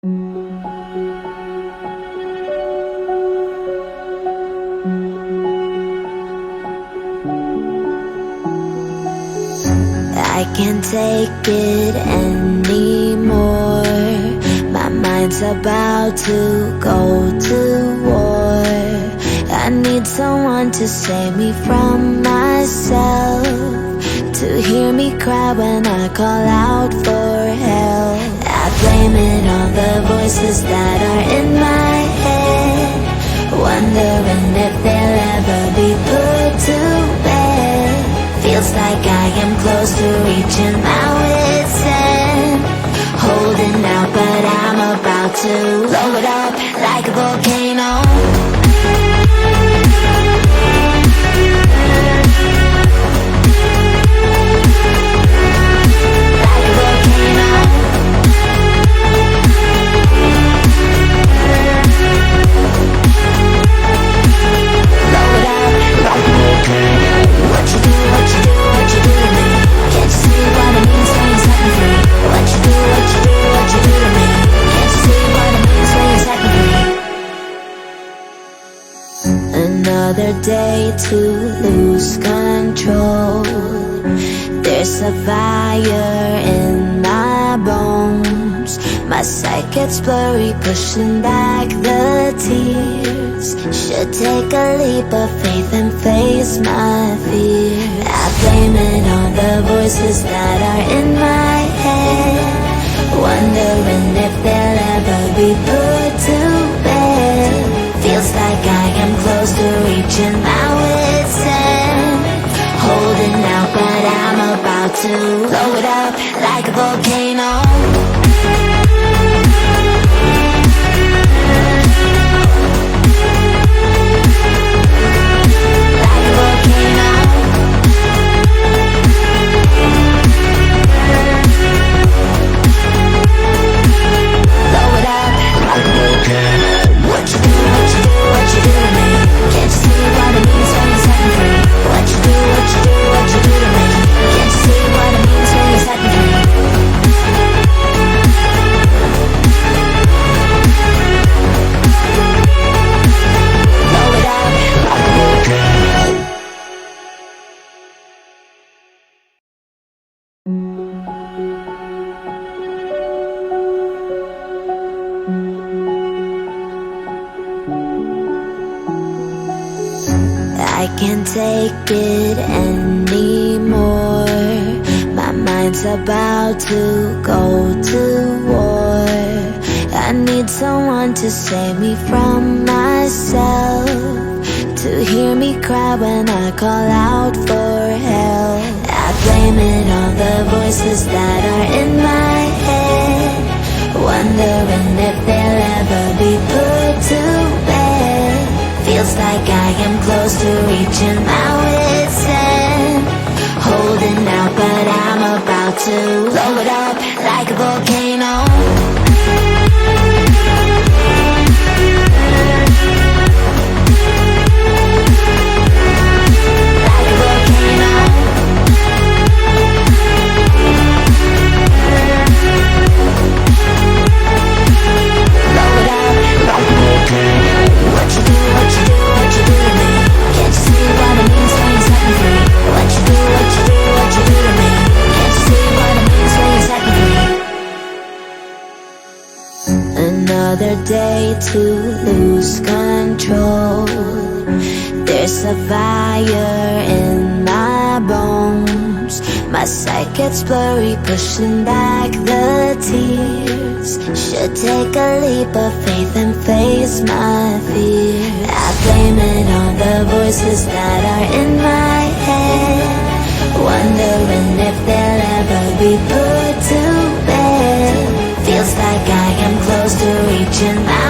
I can't take it anymore. My mind's about to go to war. I need someone to save me from myself, to hear me cry when I call out for help. I blame it on the voices that are in my head, wondering if they'll ever be put to bed. Feels like I am close to reaching my wit's end, holding out but I'm about to blow it up like a volcano. Another day to lose control. There's a fire in my bones. My sight gets blurry, pushing back the tears. Should take a leap of faith and face my fear. I blame it on the voices that are in my head, wondering if they'll ever be put to bed. Feels like I am close to reaching my wit's end, holding out but I'm about to blow it up like a volcano. I can't take it anymore. My mind's about to go to war. I need someone to save me from myself, to hear me cry when I call out for help. I blame it on the voices that are in my head, wondering if they'll ever be put to bed. Feels like I am close to reaching my wit's end, holding out but I'm about to blow it up like a volcano. Another day to lose control. There's a fire in my bones. My sight gets blurry, pushing back the tears. Should take a leap of faith and face my fear. I blame it on the voices that are in my head, wondering if they'll ever be put to bed. Feels like I am close to reaching my